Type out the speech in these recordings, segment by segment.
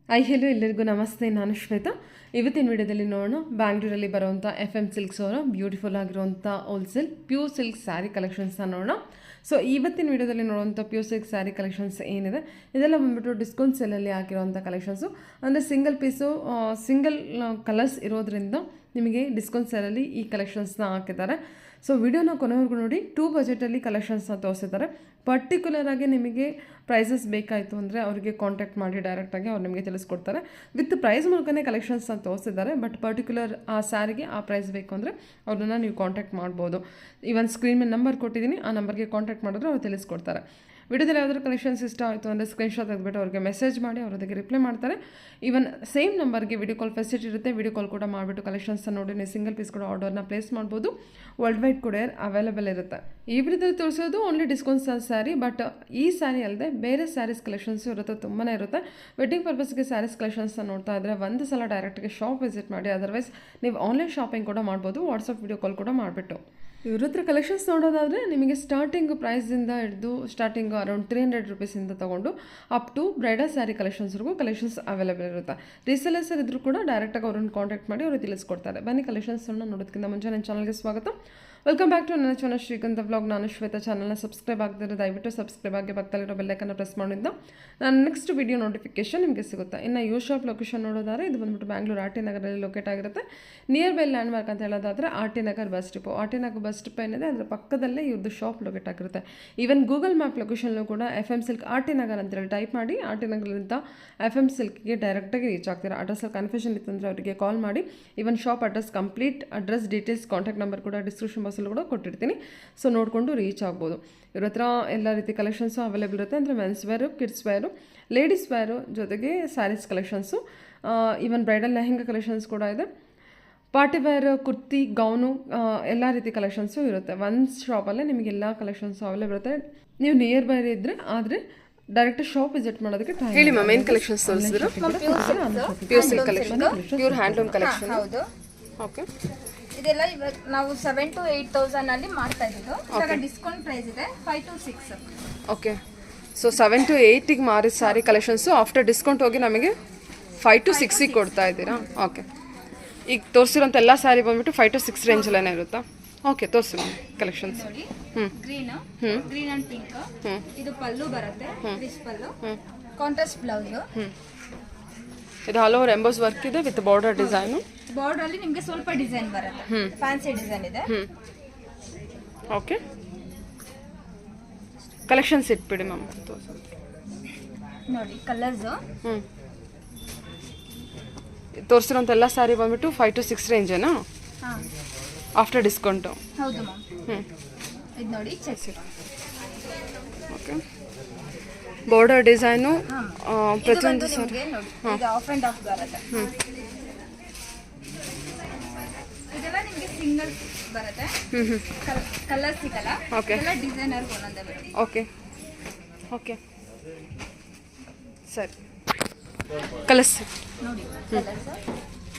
Hello ಎಲ್ಲರಿಗೂ ನಮಸ್ತೆ. ನಾನು ಶ್ವೇತಾ. ಇವತ್ತಿನ ವಿಡಿಯೋದಲ್ಲಿ ನೋಡೋಣ ಬ್ಯಾಂಗ್ಳೂರಲ್ಲಿ ಬರುವಂಥ FM ಸಿಲ್ಕ್ಸ್ ಅವರ ಬ್ಯೂಟಿಫುಲ್ ಆಗಿರುವಂಥ ಹೋಲ್ಸೇಲ್ ಪ್ಯೂರ್ ಸಿಲ್ಕ್ ಸ್ಯಾರಿ ಕಲೆಕ್ಷನ್ಸ್ನ ನೋಡೋಣ. ಸೊ ಇವತ್ತಿನ ವಿಡಿಯೋದಲ್ಲಿ ನೋಡುವಂಥ ಪ್ಯೂರ್ ಸಿಲ್ಕ್ ಸ್ಯಾರಿ ಕಲೆಕ್ಷನ್ಸ್ ಏನಿದೆ ಇದೆಲ್ಲ ಬಂದ್ಬಿಟ್ಟು ಡಿಸ್ಕೌಂಟ್ ಸೆಲ್ಲಲ್ಲಿ ಹಾಕಿರುವಂಥ ಕಲೆಕ್ಷನ್ಸು. ಅಂದರೆ ಸಿಂಗಲ್ ಪೀಸು ಸಿಂಗಲ್ ಕಲರ್ಸ್ ಇರೋದ್ರಿಂದ ನಿಮಗೆ ಡಿಸ್ಕೌಂಟ್ ಸೆಲ್ಲಲ್ಲಿ ಈ ಕಲೆಕ್ಷನ್ಸ್ನ ಹಾಕಿದ್ದಾರೆ. ಸೊ ವಿಡಿಯೋನ ಕೊನೆವರೆಗೂ ನೋಡಿ. 2 ಬಜೆಟಲ್ಲಿ ಕಲೆಕ್ಷನ್ಸ್ನ ತೋರಿಸಿದ್ದಾರೆ. ಪರ್ಟಿಕ್ಯುಲರಾಗಿ ನಿಮಗೆ ಪ್ರೈಸಸ್ ಬೇಕಾಯಿತು ಅಂದರೆ ಅವರಿಗೆ ಕಾಂಟ್ಯಾಕ್ಟ್ ಮಾಡಿ ಡೈರೆಕ್ಟಾಗಿ ಅವ್ರು ನಿಮಗೆ ತಿಳಿಸ್ಕೊಡ್ತಾರೆ. ವಿತ್ ಪ್ರೈಸ್ ಮೂಲಕನೇ ಕಲೆಕ್ಷನ್ಸ್ನ ತೋರಿಸಿದ್ದಾರೆ. ಬಟ್ ಪರ್ಟಿಕ್ಯುಲರ್ ಆ ಸ್ಯಾರಿಗೆ ಆ ಪ್ರೈಸ್ ಬೇಕು ಅಂದರೆ ಅವ್ರನ್ನ ನೀವು ಕಾಂಟ್ಯಾಕ್ಟ್ ಮಾಡ್ಬೋದು. ಈವನ್ ಸ್ಕ್ರೀನ್ ಮೇಲೆ ನಂಬರ್ ಕೊಟ್ಟಿದ್ದೀನಿ, ಆ ನಂಬರ್ಗೆ ಕಾಂಟ್ಯಾಕ್ಟ್ ಮಾಡಿದ್ರೆ ಅವ್ರು ತಿಳಿಸ್ಕೊಡ್ತಾರೆ. ವಿಡಿಯೋದಲ್ಲಿ ಯಾವ್ದಾದ್ರು ಕಲೆಕ್ಷನ್ಸ್ ಇಷ್ಟ ಆಯಿತು ಅಂದರೆ ಸ್ಕ್ರೀನ್ಶಾಟ್ ತೆಗೆದುಬಿಟ್ಟು ಅವ್ರಿಗೆ ಮೆಸೇಜ್ ಮಾಡಿ ಅವ್ರದಕ್ಕೆ ರಿಪ್ಲೈ ಮಾಡ್ತಾರೆ. ಈವನ್ ಸೇಮ್ ನಂಬರ್ಗೆ ವಿಡಿಯೋ ಕಾಲ್ ಫೆಸಿಲಿಟಿ ಇರುತ್ತೆ. ವಿಡಿಯೋ ಕಾಲ್ ಕೂಡ ಮಾಡಿಬಿಟ್ಟು ಕಲೆಕ್ಷನ್ಸ್ನ ನೋಡಿ ನೀವು ಸಿಂಗಲ್ ಪೀಸ್ ಕೂಡ ಆರ್ಡರ್ನ ಪ್ಲೇಸ್ ಮಾಡ್ಬೋದು. ವರ್ಲ್ಡ್ ವೈಡ್ ಕೂಡ ಅವೈಲೇಬಲ್ ಇರುತ್ತೆ. ಈ ವಿಡಿಯೋದಲ್ಲಿ ತೋರಿಸೋದು ಓನ್ಲಿ ಡಿಸ್ಕೌಂಟ್ ಸ್ಯಾರಿ. ಬಟ್ ಈ ಸ್ಯಾರಿ ಅಲ್ಲದೆ ಬೇರೆ ಸ್ಯಾರೀಸ್ ಕಲೆಕ್ಷನ್ಸು ಇರುತ್ತೆ, ತುಂಬಾ ಇರುತ್ತೆ. ವೆಡ್ಡಿಂಗ್ ಪರ್ಪಸ್ಗೆ ಸ್ಯಾರೀಸ್ ಕಲೆಕ್ಷನ್ಸ್ನ ನೋಡ್ತಾ ಇದ್ದರೆ ಒಂದು ಸಲ ಡೈರೆಕ್ಟ್ಗೆ ಶಾಪ್ ವಿಸಿಟ್ ಮಾಡಿ. ಅದರ್ವೈಸ್ ನೀವು ಆನ್ಲೈನ್ ಶಾಪಿಂಗ್ ಕೂಡ ಮಾಡ್ಬೋದು, ವಾಟ್ಸಪ್ ವಿಡಿಯೋ ಕಾಲ್ ಕೂಡ ಮಾಡಿಬಿಟ್ಟು. ಇವ್ರ ಹತ್ರ ಕಲೆಕ್ಷನ್ಸ್ ನೋಡೋದಾದರೆ ನಿಮಗೆ ಸ್ಟಾರ್ಟಿಂಗ್ ಪ್ರೈಸಿಂದ ಹಿಡಿದು ಸ್ಟಾರ್ಟಿಂಗ್ ಅರೌಂಡ್ 300 ರುಪೀಸಿಂದ ತೊಗೊಂಡು ಅಪ್ ಟು ಬ್ರೈಡಲ್ ಸ್ಯಾರಿ ಕಲೆಕ್ಷನ್ಸ್ವರೆಗೂ ಕಲೆಕ್ಷನ್ಸ್ ಅವೈಲೇಬಲ್ ಇರುತ್ತೆ. ರೀಸೆಲರ್ಸ್ ಇದ್ರೂ ಕೂಡ ಡೈರೆಕ್ಟಾಗಿ ಅವ್ರನ್ನ ಕಾಂಟ್ಯಾಕ್ಟ್ ಮಾಡಿ ಅವರು ತಿಳಿಸ್ಕೊಡ್ತಾರೆ. ಬನ್ನಿ ಕಲೆಕ್ಷನ್ಸನ್ನು ನೋಡೋದಕ್ಕಿಂತ ಮುಂಚೆ ನನ್ನ ಚಾನಲ್ಗೆ ಸ್ವಾಗತ. ವೆಲ್ಕಮ್ ಬ್ಯಾಕ್ ಟು ನನ್ನ ಚಾನಲ್ ಶ್ರೀಕಾಂತ್ ವ್ಲಾಗ್. ನಾನು ಶ್ವೇತಾ. ಚಾನಲ್ನ ಸಬ್ಸ್ಕ್ರೈಬ್ ಆಗದಿರೋ ದಯವಿಟ್ಟು ಸಬ್ಸ್ಕ್ರೈಬ್ ಆಗಿ ಪಕ್ಕದಲ್ಲಿರೋ ಬೆಲ್ಲೈಕನ್ನು ಪ್ರೆಸ್ ಮಾಡಿದ್ದ ನಾನು ನೆಕ್ಸ್ಟ್ ವಿಡಿಯೋ ನೋಟಿಫಿಕೇಶನ್ ನಿಮಗೆ ಸಿಗುತ್ತೆ. ಇನ್ನು ಯೂ ಶಾಪ್ ಲೊಕೇಶನ್ ನೋಡೋದಾದ್ರೆ ಇದು ಬಂದ್ಬಿಟ್ಟು ಬ್ಯಾಂಗ್ಳೂರು RT ನಗರಲ್ಲಿ ಲೊಕೇಟ್ ಆಗಿರುತ್ತೆ. ನಿಯರ್ ಬೈ ಲ್ಯಾಂಡ್ ಮಾರ್ಕ್ ಅಂತ ಹೇಳೋದಾದರೆ RT Nagar bus depot. RT Nagar bus depot ಏನಿದೆ ಅದರ ಪಕ್ಕದಲ್ಲೇ ಇವ್ರದ್ದು ಶಾಪ್ ಲೊಕೇಟ್ ಆಗಿರುತ್ತೆ. ಈವನ್ ಗೂಗಲ್ ಮ್ಯಾಪ್ ಲೊಕೇಶನ್ಲೂ ಕೂಡ FM ಸಿಲ್ಕ್ RT ನಗರ್ ಅಂತೇಳಿ ಟೈಪ್ ಮಾಡಿ RT ನಗರದಿಂದ FM ಸಿಲ್ಕ್ಗೆ ಡೈರೆಕ್ಟಾಗಿ ರೀಚ್ ಆಗ್ತೀರಾ. ಅಡ್ರೆಸ್ಸಲ್ಲಿ ಕನ್ಫ್ಯೂಷನ್ ಇತ್ತಂದರೆ ಅವರಿಗೆ ಕಾಲ್ ಮಾಡಿ. Even shop address, complete address details, contact number ಕೂಡ ಡಿಸ್ಕ್ರಿಪ್ಷನ್ ಬಾಕ್ಸಲ್ಲಿ ಕೂಡ ಕೊಟ್ಟಿರ್ತೀನಿ. ಸೊ ನೋಡಿಕೊಂಡು ರೀಚ್ ಆಗ್ಬೋದು. ಇವ್ರ ಹತ್ರ ಎಲ್ಲ ರೀತಿ ಕಲೆಕ್ಷನ್ಸು ಅವೈಲೇಬಲ್ ಇರುತ್ತೆ. ಅಂದರೆ men's wear, kids wear, ladies wear ಜೊತೆಗೆ sarees collections, even bridal lehenga collections ಕೂಡ ಇದೆ. ಪಾರ್ಟಿ ವೇರ್, ಕುರ್ತಿ, ಗೌನು ಎಲ್ಲ ರೀತಿ ಕಲೆಕ್ಷನ್ಸು ಇರುತ್ತೆ. ಒಂದು ಶಾಪಲ್ಲೇ ನಿಮಗೆ ಎಲ್ಲ ಕಲೆಕ್ಷನ್ಸು ಅವೈಲೇಬಲ್ ಇರುತ್ತೆ. ನೀವು ನಿಯರ್ ಬೈ ಇದ್ದರೆ ಆದರೆ ಡೈರೆಕ್ಟ್ ಶಾಪ್ ವಿಸಿಟ್ ಮಾಡೋದಕ್ಕೆ ಟ್ರೈ ಹೇಳಿ ಮ್ಯಾಮ್. ಏನು ಕಲೆಕ್ಷನ್ಸ್ ತೋರಿಸಿದ್ರು? Pure silk collection, pure handloom collection. ಹೌದು. ಓಕೆ. ಇದೆಲ್ಲ ಇವಾಗ ನಾವು 7,000 to 8,000 ಅಲ್ಲಿ ಮಾಡ್ತಾ ಇದ್ದೀವಿ. ಇವಾಗ ಡಿಸ್ಕೌಂಟ್ ಪ್ರೈಸ್ ಇದೆ 5 to 6. ಓಕೆ. ಸೊ 7 to 8ಗೆ ಮಾರಿದ ಸ್ಯಾರಿ ಕಲೆಕ್ಷನ್ಸು ಆಫ್ಟರ್ ಡಿಸ್ಕೌಂಟ್ ಹೋಗಿ ನಮಗೆ 5 to 6ಗೆ ಕೊಡ್ತಾ ಇದ್ದೀರಾ? ಓಕೆ. ಈಗ ತೋರಿಸಿರೋಂಥ ಎಲ್ಲ ಸ್ಯಾರಿ ಬಂದ್ಬಿಟ್ಟು 5 to 6 ರೇಂಜಲ್ಲೇ ಇರುತ್ತಾ? ಓಕೆ, ತೋರಿಸಿ ma'am collections. Green and pink. ಇದು ಪಲ್ಲು ಬರುತ್ತೆ, ರಿಚ್ ಪಲ್ಲು, ಕಾಂಟ್ರಾಸ್ಟ್ ಬ್ಲೌಸ್. ಇದು ಆಲ್ ಓವರ್ ಎಂಬೋಸ್ ವರ್ಕ್ ಇದೆ ವಿತ್ ಬಾರ್ಡರ್ ಡಿಸೈನು. ಬಾರ್ಡರ್ ಅಲ್ಲಿ ನಿಮಗೆ ಸ್ವಲ್ಪ ಡಿಸೈನ್ ಬರುತ್ತೆ, ಫ್ಯಾನ್ಸಿ ಡಿಸೈನ್ ಇದೆ. ಓಕೆ. ಕಲೆಕ್ಷನ್ಸ್ ಇಟ್ಬಿಡಿ ಮ್ಯಾಮ್. ನೋಡಿ ಕಲರ್ಸ್. ತೋರಿಸಿರೋಂಥ ಎಲ್ಲ ಸ್ಯಾರಿ ಬಂದ್ಬಿಟ್ಟು 5 to 6 ರೇಂಜೇನಾ ಆಫ್ಟರ್ ಡಿಸ್ಕೌಂಟು? ಹೌದು ಮ್ಯಾಮ್. ಇದು ನೋಡಿ ಚೆಕ್ಸ್. ಓಕೆ. ಬಾರ್ಡರ್ ಡಿಸೈನು ಪ್ರತಿಯೊಂದು ನೋಡಿ ಇದು ಆಫ್ ಅಂಡ್ ಆಫ್ ಬರುತ್ತೆ. ಇದೆಲ್ಲ ನಿಮಗೆ ಸಿಂಗಲ್ ಬರುತ್ತೆ, ಕಲರ್ ಸಿಗಲ್ಲ. ಓಕೆ. ಎಲ್ಲ ಡಿಸೈನರ್ ಒಂದೊಂದೇ ಬರುತ್ತೆ. ಓಕೆ. ಓಕೆ, ಸರಿ. ಕಲರ್ಸ್ ನೋಡಿ ಕಲರ್ಸ್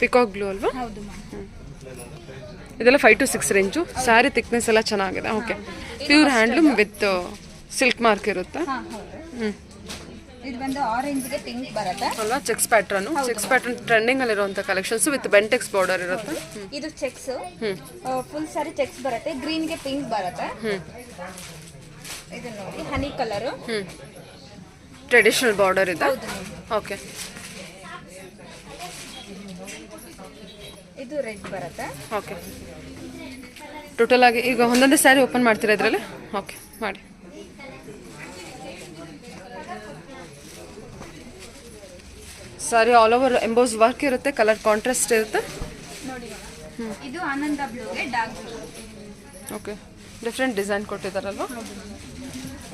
ಪಿಕಾಕ್ ಬ್ಲೂ ಅಲ್ವಾ? ಹೌದು ಮ್ಯಾಮ್. ಇದೆಲ್ಲ 5 to 6 ರೇಂಜು. ಸ್ಯಾರಿ ಥಿಕ್ನೆಸ್ ಎಲ್ಲ ಚೆನ್ನಾಗಿದೆ. Okay. Pure handloom with silk mark ಇರುತ್ತೆ. ಇದು ಬಂದು ಆರೆಂಜ್ ಗೆ ಪಿಂಕ್ ಬರುತ್ತೆ ಅಲ್ವಾ? ಚೆಕ್ಸ್ ಪ್ಯಾಟರ್ನ್ ಟ್ರೆಂಡಿಂಗ್ ಅಲ್ಲಿ ಇರುವಂತ ಕಲೆಕ್ಷನ್ಸ್ ವಿತ್ ಬೆಂಟೆಕ್ಸ್ ಬಾರ್ಡರ್ ಇರುತ್ತೆ. ಇದು ಚೆಕ್ಸ್ ಫುಲ್ ಸಾರಿ ಚೆಕ್ಸ್ ಬರುತ್ತೆ. ಗ್ರೀನ್ ಗೆ ಪಿಂಕ್ ಬರುತ್ತೆ. ಇದು ನೋಡಿ ಹನಿ ಕಲರ್, ಟ್ರೆಡಿಷನಲ್ ಬಾರ್ಡರ್ ಇದೆ. ಓಕೆ. ಇದು ರೆಡ್ ಬರುತ್ತೆ. ಓಕೆ. ಟೋಟಲ್ ಆಗಿ ಈಗ ಒಂದೊಂದೇ ಸ್ಯಾರಿ ಓಪನ್ ಮಾಡ್ತೀರಾ ಇದರಲ್ಲಿ? ಓಕೆ, ಮಾಡಿ. Saree all over emboss work ಇರುತ್ತೆ, ಕಲರ್ ಕಾಂಟ್ರಾಸ್ಟ್ ಇರುತ್ತೆ. ನೋಡಿ ಇದು ಆನಂದ ಬ್ಲೂಗೆ dark blue. Okay. Different design ಕೊಟ್ಟಿದ್ದಾರಲ್ವಾ?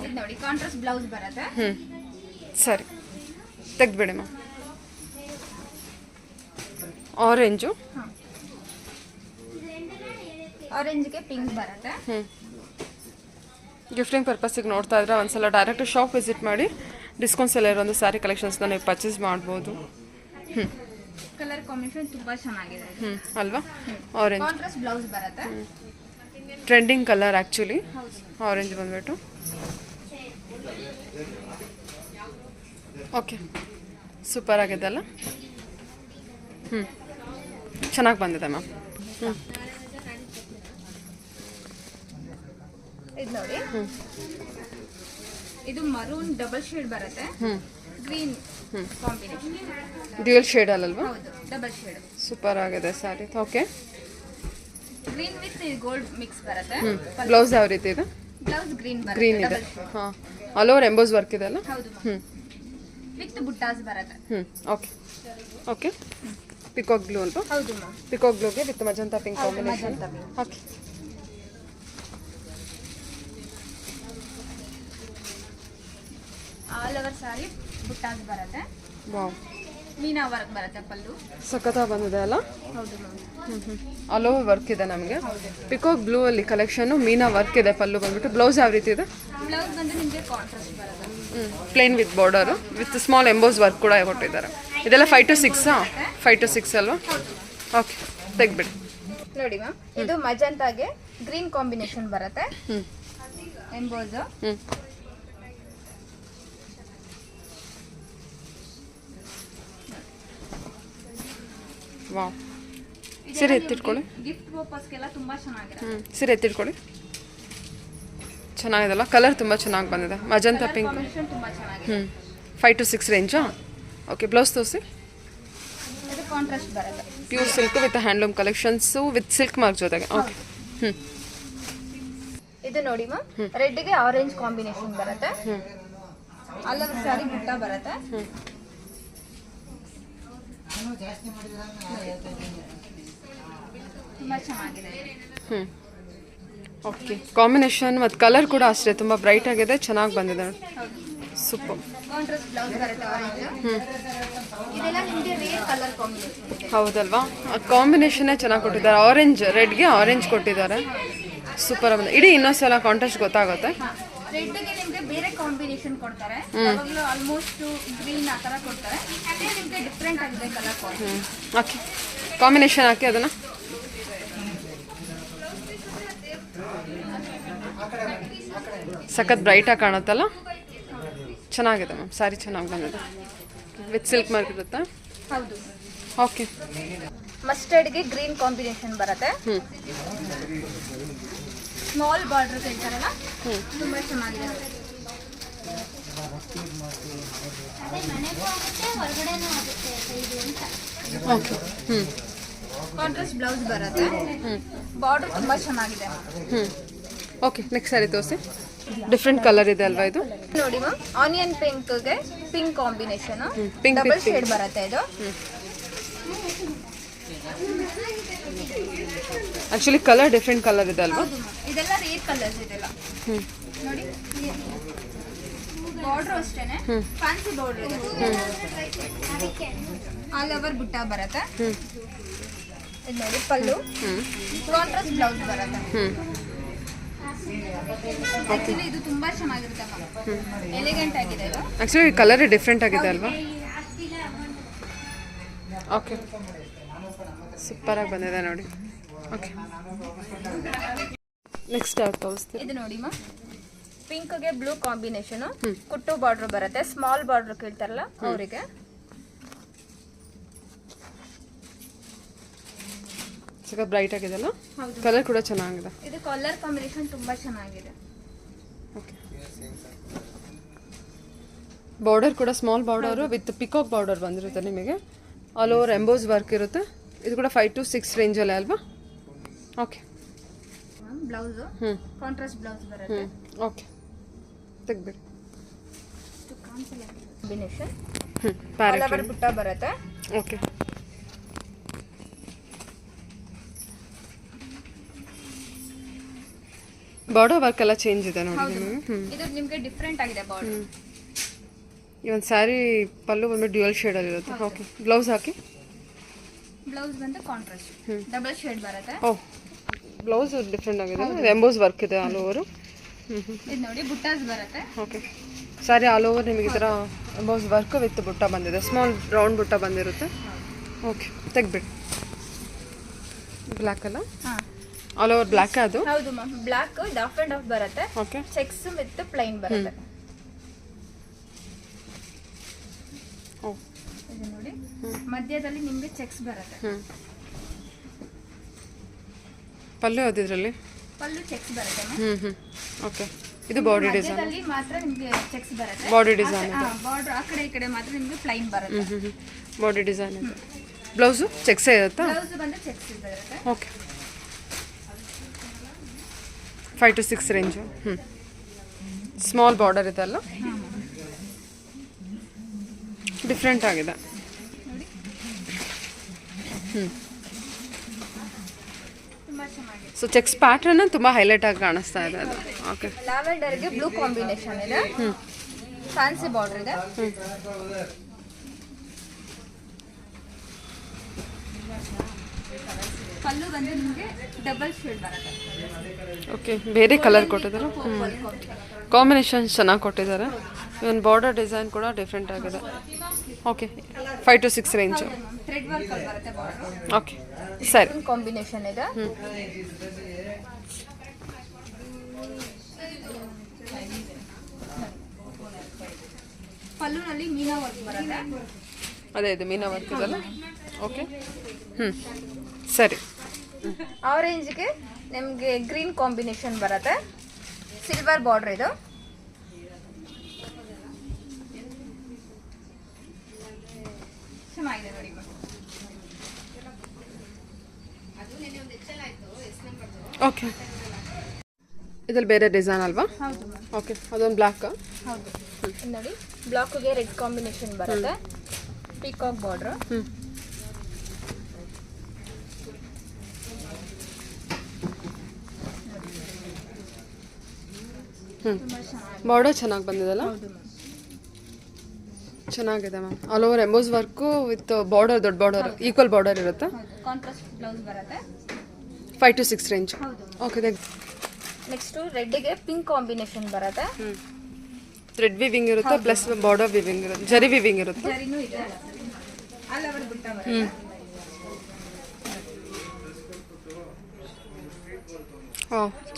ಇದು ನೋಡಿ ಕಾಂಟ್ರಾಸ್ಟ್ ಬ್ಲೌಸ್ ಬರುತ್ತೆ. ಸರಿ, ತೆಗ್ದುಬಿಡಿ ಮ್ಯಾಮ್. ಆರೆಂಜು, ಆರೆಂಜ್ಗೆ ಪಿಂಕ್ ಬರುತ್ತೆ. ಗಿಫ್ಟಿಂಗ್ ಪರ್ಪಸ್ಸಿಗೆ ನೋಡ್ತಾ ಇದ್ರೆ ಒಂದ್ಸಲ ಡೈರೆಕ್ಟ್ ಶಾಪ್ ವಿಸಿಟ್ ಮಾಡಿ ಡಿಸ್ಕೌಂಟ್ಸ್ ಎಲ್ಲ ಇರೋ ಒಂದು ಸ್ಯಾರಿ ಕಲೆಕ್ಷನ್ಸ್ನ ನೀವು ಪರ್ಚೇಸ್ ಮಾಡ್ಬೋದು. ಕಲರ್ ಕಾಂಬಿನೇಷನ್ ತುಂಬಾ ಚೆನ್ನಾಗಿದೆ ಅಲ್ವಾ? ಆರೆಂಜ್ ಕಾಂಟ್ರಾಸ್ಟ್ ಬ್ಲೌಸ್ ಬರುತ್ತೆ. ಟ್ರೆಂಡಿಂಗ್ ಕಲರ್ ಆ್ಯಕ್ಚುಲಿ ಆರೆಂಜ್ ಬಂದ್ಬಿಟ್ಟು. ಓಕೆ. ಸೂಪರ್ ಆಗಿದೆ ಅಲ್ಲ. ಚೆನ್ನಾಗಿ ಬಂದಿದೆ ಮ್ಯಾಮ್. ಇದು ನೋಡಿ, ಇದು ಮರೂನ್ ಡಬಲ್ ಶೇಡ್ ಬರುತ್ತೆ, ಗ್ರೀನ್ ಕಾಂಬಿನೇಷನ್. ಡ್ಯೂಯಲ್ ಶೇಡ್ ಅಲ್ಲಲ್ವಾ? ಹೌದು, ಡಬಲ್ ಶೇಡ್. ಸೂಪರ್ ಆಗಿದೆ saree. Okay, green with gold mix ಬರುತ್ತೆ. ಬ್ಲೌಸ್ ಯಾವ ರೀತಿ ಇದೆ? ಬ್ಲೌಸ್ ಗ್ರೀನ್ ಬರುತ್ತೆ. ಗ್ರೀನ್ ಇದೆ. ಹಾಂ, ಆಲ್ ಓವರ್ ಎಂಬೋಸ್ ವರ್ಕ್ ಇದೆ ಅಲ್ಲ? ಹೌದು, ವಿತ್ ಬುಟ್ಟಾಸ್ ಬರುತ್ತೆ. Okay okay. ಪಿಕಾಕ್ ಬ್ಲೂ ಅಲ್ವಾ? ಹೌದು ಮ್ಯಾಮ್. ಪಿಕಾಕ್ ಬ್ಲೂಗೆ with magenta pink combination. Okay, all over saree ಬುಟ್ಟಾಸ್ ಬರುತ್ತೆ. ವಾವ್, ಮೀನಾ ವರ್ಕ್ ಬರುತ್ತೆ ಪಲ್ಲು. ಸಖತ್ತಾಗಿ ಬಂದಿದೆ ಅಲ್ಲ? ಹೌದು ಮ್ಯಾಮ್. ಆಲ್ ಓವರ್ ವರ್ಕ್ ಇದೆ ನಮಗೆ. ಪಿಕಾಕ್ ಬ್ಲೂ ಅಲ್ಲಿ ಕಲೆಕ್ಷನ್ ಮೀನಾ ವರ್ಕ್ ಇದೆ. ಪಲ್ಲು ಬಂದ್ಬಿಟ್ಟು ಬ್ಲೌಸ್ ಯಾವ ರೀತಿ ಇದೆ? ಬ್ಲೌಸ್ ಬಂದು ನಿಮಗೆ ಕಾಂಟ್ರಾಸ್ಟ್ ಬರುತ್ತೆ. Plane with border with small emboss work ಕೂಡ ಕೊಟ್ಟಿದ್ದಾರೆ. ಇದೆಲ್ಲ 5 to 6 5 to 6 ಅಲ್ವಾ? ಓಕೆ, ತೆಗ್ಬಿಡಿ. ನೋಡಿ ಮ್ಯಾಮ್, ಇದು ಮಜಂತಾಗೆ ಗ್ರೀನ್ ಕಾಂಬಿನೇಷನ್ ಬರುತ್ತೆ. ಎಂಬೋಸ್. ವಾವ್, ಸೀರೆ ಎತ್ತಿಟ್ಕೊಳ್ಳಿ. ಗಿಫ್ಟ್ ಪರ್ಪಸ್ಗೆಲ್ಲ ತುಂಬಾ ಚೆನ್ನಾಗಿದೆ. ಸೀರೆ ಎತ್ತಿಟ್ಕೊಳ್ಳಿ. ಚೆನ್ನಾಗಿದೆಲ್ಲ, ಕಲರ್ ತುಂಬ ಚೆನ್ನಾಗಿ ಬಂದಿದೆ. Magenta pink. ಕಾಂಬಿನೇಷನ್ ತುಂಬಾ ಚೆನ್ನಾಗಿದೆ. 5 to 6 ರೇಂಜಾ? ಓಕೆ, ಬ್ಲೌಸ್ ತೋರಿಸಿ. ಇದು ಕಾಂಟ್ರಾಸ್ಟ್ ಬರುತ್ತೆ. Pure silk with handloom collections with silk mark ಜೊತೆಗೆ. ಓಕೆ, ಇದು ನೋಡಿ ಮ್ಯಾಮ್, ರೆಡ್ಗೆ ಆರೆಂಜ್ ಕಾಂಬಿನೇಷನ್ ಬರುತ್ತೆ. ಆಲ್ ಓವರ್ ಸಾರಿ ಬುಟ್ಟ ಬರುತ್ತೆ. ತುಂಬಾ ಚೆನ್ನಾಗಿದೆ. ಓಕೆ, ಕಾಂಬಿನೇಷನ್ ಮತ್ತು ಕಲರ್ ಕೂಡ ಅಷ್ಟೇ ತುಂಬ ಬ್ರೈಟ್ ಆಗಿದೆ, ಚೆನ್ನಾಗಿ ಬಂದಿದೆ. ಸೂಪರ್. ಕಾಂಟ್ರಾಸ್ಟ್ ಬ್ಲೌಸ್ ಬರುತ್ತೆ ಆರೆಂಜ್. ಇದೆಲ್ಲ ನಿಮಗೆ ರೇರ್ ಕಲರ್ ಕಾಂಬಿನೇಷನ್. ಹೌದಲ್ವಾ? ಕಾಂಬಿನೇಷನ್ನೇ ಚೆನ್ನಾಗಿ ಕೊಟ್ಟಿದ್ದಾರೆ. ಆರೆಂಜ್ ರೆಡ್ಗೆ ಆರೆಂಜ್ ಕೊಟ್ಟಿದ್ದಾರೆ. ಸೂಪರ್ ಬಂದಿದೆ. ಇಡೀ ಇನ್ನೊಂದ್ಸಲ ಕಾಂಟ್ರಾಸ್ಟ್ ಗೊತ್ತಾಗುತ್ತೆ. ರೆಡ್ಗೆ ನಿಮಗೆ ಬೇರೆ ಕಾಂಬಿನೇಷನ್ ಕೊಡ್ತಾರೆ. ಯಾವಾಗಲೂ ಆಲ್ಮೋಸ್ಟ್ ಗ್ರೀನ್ ಆ ಥರ ಕೊಡ್ತಾರೆ. ಅದೇ ನಿಮಗೆ ಡಿಫ್ರೆಂಟ್ ಆಗಿದೆ ಕಲರ್ ಕಾಂಬಿನೇಷನ್. ಓಕೆ, ಕಾಂಬಿನೇಷನ್ ಹಾಕಿ ಅದನ್ನು. ಸಖತ್ ಬ್ರೈಟಾಗಿ ಕಾಣುತ್ತಲ್ಲ? ಚೆನ್ನಾಗಿದೆ ಮ್ಯಾಮ್, ಸ್ಯಾರಿ ಚೆನ್ನಾಗಿ ಬಂದಿದೆ. ವಿತ್ ಸಿಲ್ಕ್ ಮಾರ್ಕ್ ಇರುತ್ತೆ. ಹೌದು. ಓಕೆ, ಮಸ್ಟರ್ಡ್ಗೆ ಗ್ರೀನ್ ಕಾಂಬಿನೇಷನ್ ಬರುತ್ತೆ. ಸ್ಮಾಲ್ ಬಾರ್ಡರ್ ಹೇಳ್ತಾರಲ್ಲ, ತುಂಬಾ ಚೆನ್ನಾಗಿದೆ. ಓಕೆ. ಕಾಂಟ್ರಾಸ್ಟ್ ಬ್ಲೌಸ್ ಬರುತ್ತೆ. ಬಾರ್ಡರ್ ತುಂಬಾ ಚೆನ್ನಾಗಿದೆ. ಓಕೆ, ನೆಕ್ಸ್ಟ್ ಸ್ಯಾರಿ ತೋರಿಸಿ. ಡಿಫ್ರೆಂಟ್ ಕಲರ್ ಇದೆ ಅಲ್ವಾ ಇದು? ನೋಡಿ ಮ್ಯಾಮ್, ಆನಿಯನ್ ಪಿಂಕ್ಗೆ pink combination. Pink double with shade ಬರುತ್ತೆ ಇದು. ಆಕ್ಚುಲಿ ಕಲರ್ ಡಿಫ್ರೆಂಟ್ ಕಲರ್ ಇದೆ ಅಲ್ವಾ? ಹೌದು ಮ್ಯಾಮ್, ಇದೆಲ್ಲ ರೇರ್ ಕಲರ್ಸ್ ಇದೆಲ್ಲ. ನೋಡಿ, ಬಾರ್ಡರ್ ಅಷ್ಟೇನೆ ಫ್ಯಾನ್ಸಿ ಬಾರ್ಡರ್ ಇದೆ. ಆಲ್ ಓವರ್ ಬುಟ್ಟ ಬರುತ್ತೆ. ಇದು ನೋಡಿ ಪಲ್ಲು. ಕಾಂಟ್ರಾಸ್ಟ್ ಬ್ಲೌಸ್ ಬರುತ್ತೆ. ಆಕ್ಚುಲಿ ಇದು ತುಂಬಾ ಚೆನ್ನಾಗಿರುತ್ತೆ ಮ್ಯಾಮ್, ಎಲಿಗೆಂಟ್ ಆಗಿದೆ ಇದು. ಆಕ್ಚುಲಿ ಕಲರ್ ಡಿಫ್ರೆಂಟ್ ಆಗಿದೆ ಅಲ್ವಾ? ಓಕೆ, ಸೂಪರಾಗಿ ಬಂದಿದೆ ನೋಡಿ. ಓಕೆ, ನೆಕ್ಸ್ಟ್ ಯಾವ್ದು ತೋರಿಸ್ತೀವಿ? ಇದು ನೋಡಿ ಮ್ಯಾಮ್, ಪಿಂಕ್ಗೆ ಬ್ಲೂ ಕಾಂಬಿನೇಷನ್, ಕುಟ್ಟು ಬಾರ್ಡರ್ ಬರುತ್ತೆ. ಸ್ಮಾಲ್ ಬಾರ್ಡರ್ ಕೇಳ್ತಾರಲ್ಲ ಅವರಿಗೆ. ಸ್ವಲ್ಪ ಬ್ರೈಟ್ ಆಗಿದೆಲ್ಲ, ಕಲರ್ ಕೂಡ ಚೆನ್ನಾಗಿದೆ. ಇದು ಕಲರ್ ಕಾಂಬಿನೇಷನ್ ತುಂಬಾ ಚೆನ್ನಾಗಿದೆ. ಓಕೆ, ಬಾರ್ಡರ್ ಕೂಡ small border with peacock border ಬಂದಿರುತ್ತೆ ನಿಮಗೆ. ಆಲ್ ಓವರ್ ಎಂಬೋಸ್ ವರ್ಕ್ ಇರುತ್ತೆ. ಇದು ಕೂಡ 5 to 6 ರೇಂಜಲ್ಲೇ ಅಲ್ವಾ? ಓಕೆ, ಬ್ಲೌಸ್ ಕಾಂಟ್ರಾಸ್ಟ್ ಬ್ಲೌಸ್ ಬರುತ್ತೆ. ಓಕೆ, ತೆಗ್ಬಿಡಿ. ಕಾಂಬಿನೇಷನ್ ಪ್ಯಾರೆಟ್ ಬುಟ್ಟ ಬರುತ್ತೆ. ಓಕೆ, ಬಾರ್ಡರ್ ವರ್ಕ್ ಎಲ್ಲ ಚೇಂಜ್ ಇದೆ ನೋಡಿ ನಿಮಗೆ. ಇದು ನಿಮಗೆ ಡಿಫ್ರೆಂಟ್ ಆಗಿದೆ ಬಾರ್ಡರ್. ಈ ಒಂದು ಸ್ಯಾರಿ ಪಲ್ಲು ಬಂದ್ಬಿಟ್ಟು ಡ್ಯೂಯಲ್ ಶೇಡಲ್ಲಿ ಇರುತ್ತೆ. ಓಕೆ, ಬ್ಲೌಸ್ ಹಾಕಿ. ಬ್ಲೌಸ್ ಬಂದು ಕಾಂಟ್ರಾಸ್ಟ್ ಡಬಲ್ ಶೇಡ್ ಬರುತ್ತೆ. ಓ, ಬ್ಲೌಸ್ ಡಿಫ್ರೆಂಟ್ ಆಗಿದೆ. ಇದು ಎಂಬೋಸ್ ವರ್ಕ್ ಇದೆ ಆಲ್ ಓವರು. ಇದು ನೋಡಿ ಬುಟ್ಟಾಸ್ ಬರುತ್ತೆ. ಓಕೆ, ಸ್ಯಾರಿ ಆಲ್ ಓವರ್ ನಿಮಗೆ ಈ ಥರ ಎಂಬೋಸ್ ವರ್ಕ್ ವಿತ್ ಬುಟ್ಟ ಬಂದಿದೆ. ಸ್ಮಾಲ್ ರೌಂಡ್ ಬುಟ್ಟ ಬಂದಿರುತ್ತೆ. ಓಕೆ, ತೆಗ್ಬಿಡಿ. ಬ್ಲ್ಯಾಕ್ ಅಲ್ಲ? ಆಲ್ ಓವರ್ ಬ್ಲ್ಯಾಕ್ ಅದು? ಹೌದು ma'am, black dwarf and half ಬರುತ್ತೆ. ಓಕೆ, ಚೆಕ್ಸ್ ವಿತ್ ಪ್ಲೈನ್ ಬರುತ್ತೆ. ಓ, ಮಧ್ಯದಲ್ಲಿ ನಿಮಗೆ ಚೆಕ್ಸ್ ಬರುತ್ತೆ. ಪಲ್ಲು ಯಾವ್ದಿದ್ರಲ್ಲಿ? ಪಲ್ಲು ಚೆಕ್ಸ್ ಬರುತ್ತೆ. ಓಕೆ. ಇದು ಬಾಡಿ ಡಿಸೈನ್. ಮಧ್ಯದಲ್ಲಿ ಮಾತ್ರ ನಿಮಗೆ ಚೆಕ್ಸ್ ಬರುತ್ತೆ. Body design. ಬಾರ್ಡರ್ ಆ ಕಡೆ ಈ ಕಡೆ ಮಾತ್ರ ನಿಮಗೆ ಪ್ಲೈನ್ ಬರುತ್ತೆ. ಬಾಡಿ ಡಿಸೈನ್ ಇದೆ. ಬ್ಲೌಸು ಚೆಕ್ಸೇ ಇರುತ್ತಾ? ಬ್ಲೌಸ್ ಬಂದು ಚೆಕ್ಸ್ ಬರುತ್ತೆ. Okay. 5 to 6 range. Small border ಇದೆ ಅಲ್ಲ, ಡಿಫ್ರೆಂಟ್ ಆಗಿದೆ. ತುಂಬಾ ಚೆನ್ನಾಗಿದೆ. ಸೊ ಚೆಕ್ಸ್ ಪ್ಯಾಟರ್ನ್ ತುಂಬಾ ಹೈಲೈಟ್ ಆಗಿ ಕಾಣಿಸ್ತಾ ಇದೆ ಅದು. ಓಕೆ. ಲ್ಯಾವೆಂಡರ್ಗೆ ಬ್ಲೂ ಕಾಂಬಿನೇಷನ್ ಇದೆ. ಫ್ಯಾನ್ಸಿ ಬಾರ್ಡರ್ ಇದೆ. ಪಲ್ಲು ಬಂದು ನಿಮಗೆ ಡಬಲ್ ಶೇಡ್ ಬರುತ್ತೆ. ಓಕೆ. ಬೇರೆ ಕಲರ್ ಕೊಟ್ಟಿದ್ದಾರೆ. ಕಾಂಬಿನೇಷನ್ ಚೆನ್ನಾಗಿ ಕೊಟ್ಟಿದ್ದಾರೆ. ಇವನ್ ಬಾರ್ಡರ್ ಡಿಸೈನ್ ಕೂಡ ಡಿಫ್ರೆಂಟ್ ಆಗಿದೆ. Okay. 5 to 6 range. Thread work ಬರುತ್ತೆ ಬಾರ್ಡರ್. ಓಕೆ ಸರಿ. ಕಾಂಬಿನೇಷನ್ ಇದೆ. ಪಲ್ಲುನಲ್ಲಿ ಮೀನಾ ವರ್ಕ್ ಬರುತ್ತೆ. ಅದೇ ಇದು ಮೀನಾ ವರ್ಕ್ ಇದಲ್ಲ. ಓಕೆ. ಸರಿ. ಆರೆಂಜ್ಗೆ ನಿಮಗೆ ಗ್ರೀನ್ ಕಾಂಬಿನೇಷನ್ ಬರುತ್ತೆ. ಸಿಲ್ವರ್ ಬಾರ್ಡರ್ ಇದು. ಚೆನ್ನಾಗಿದೆ ನೋಡಿ. ಓಕೆ. ಇದ್ರಲ್ಲಿ ಬೇರೆ ಡಿಸೈನ್ ಅಲ್ವಾ? ಹೌದು. ಓಕೆ. ಅದೊಂದು ಬ್ಲ್ಯಾಕ್. ಹೌದು. ನೋಡಿ ಬ್ಲಾಕ್ಗೆ ರೆಡ್ ಕಾಂಬಿನೇಷನ್ ಬರುತ್ತೆ. Peacock border. ಬಾರ್ಡರ್ ಚೆನ್ನಾಗಿ ಬಂದಿದೆಲ್ಲ. ಚೆನ್ನಾಗಿದೆ ma'am. All over emboss work with border, ದೊಡ್ಡ ಬಾರ್ಡರ್, ಈಕ್ವಲ್ ಬಾರ್ಡರ್ ಇರುತ್ತೆ. ಕಾಂಟ್ರಾಸ್ಟ್ ಬ್ಲೌಸ್ ಬರುತ್ತೆ. 5 to 6 ರೇಂಜ್. ಓಕೆ. ನೆಕ್ಸ್ಟ್ ರೆಡ್ಗೆ ಪಿಂಕ್ ಕಾಂಬಿನೇಷನ್ ಬರುತ್ತೆ. ಥ್ರೆಡ್ ವಿವಿಂಗ್ ಇರುತ್ತೆ, ಪ್ಲಸ್ ಬಾರ್ಡರ್ ವಿವಿಂಗ್ ಇರುತ್ತೆ, ಜರಿ ವಿವಿಂಗ್ ಇರುತ್ತೆ. ಜರಿನೂ ಇದೆ. ಆಲ್ ಓವರ್ ಬುಟ್ಟ ಬರುತ್ತೆ.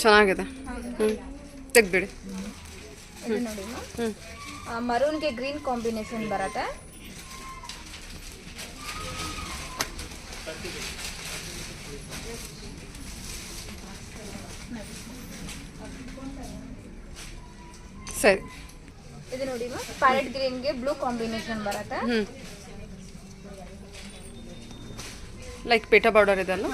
ಚೆನ್ನಾಗಿದೆ. ತೆಗ್ಬಿಡಿ. ಇದು ನೋಡಿ ಮರೂನ್ಗೆ ಗ್ರೀನ್ ಕಾಂಬಿನೇಷನ್ ಬರುತ್ತೆ. ಸರಿ. ಇದು ನೋಡಿ ಪ್ಯಾರೆಟ್ ಗ್ರೀನ್ಗೆ ಬ್ಲೂ ಕಾಂಬಿನೇಷನ್ ಬರುತ್ತೆ. ಲೈಕ್ ಪೇಟಾ ಬಾರ್ಡರ್ ಇದೆಲ್ಲ.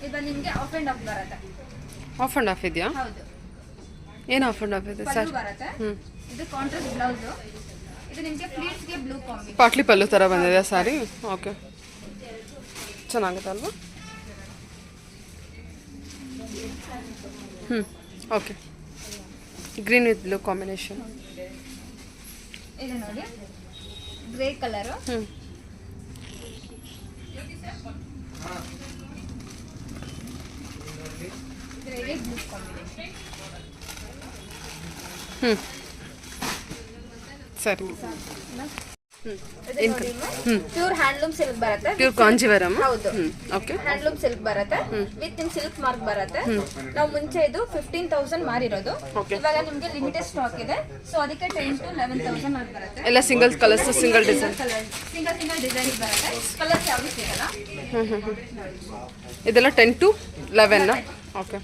ಇದು ನಿಮಗೆ ಆಫ್ ಅಂಡ್ ಆಫ್ ಬರುತ್ತೆ. ಆಫ್ ಆ್ಯಂಡ್ ಆಫ್ ಇದೆಯಾ? ಹೌದು. ಏನು ಆಫ್ ಆ್ಯಂಡ್ ಆಫ್ ಇದೆ ಸರ್? ಪಲ್ಲು ಬರುತ್ತೆ. ಇದು ಕಾಂಟ್ರಾಸ್ಟ್ ಬ್ಲೌಸ್. ಇದು ನಿಮಗೆ ಪ್ಲೀಟ್ಸ್ಗೆ ಬ್ಲೂ ಕಾಂಬಿನೇಷನ್. ಪಾಟ್ಲಿ ಪಲ್ಲು ಥರ ಬಂದಿದೆ ಸಾರಿ. ಓಕೆ. ಚೆನ್ನಾಗುತ್ತೆ ಅಲ್ವಾ? Okay. Green with blue combination. ಇದು ನೋಡಿ ಗ್ರೇ ಕಲರ್. ಗ್ರೇಗೆ ಬ್ಲೂ ಕಾಂಬಿನೇಷನ್. ಸರಿ. ಪ್ಯೂರ್ ಹ್ಯಾಂಡ್ಲೂಮ್ ಸಿಲ್ಕ್ ಬರುತ್ತೆ. ಪ್ಯೂರ್ ಕಾಂಜೀವರಂ. ಹೌದು. ಓಕೆ. ಹ್ಯಾಂಡ್ಲೂಮ್ ಸಿಲ್ಕ್ ಬರುತ್ತೆ. ವಿತ್ ಇನ್ ಸಿಲ್ಕ್ ಮಾರ್ಕ್ ಬರುತ್ತೆ. ನಾವು ಮುಂಚೆ ಇದು 15,000 ಮಾರಿರೋದು. ಇವಾಗ ನಿಮಗೆ ಲಿಮಿಟೆಡ್ ಸ್ಟಾಕ್ ಇದೆ. ಸೊ ಅದಕ್ಕೆ 10 to 11,000 ಮಾರ್ಕ್ ಬರುತ್ತೆ. ಎಲ್ಲ single colours, single design. Single design ಬರುತ್ತೆ. ಕಲರ್ಸ್ ಯಾವುದು ಸಿಗಲ್ಲ. ಇದೆಲ್ಲ 10 to 11. ಓಕೆ.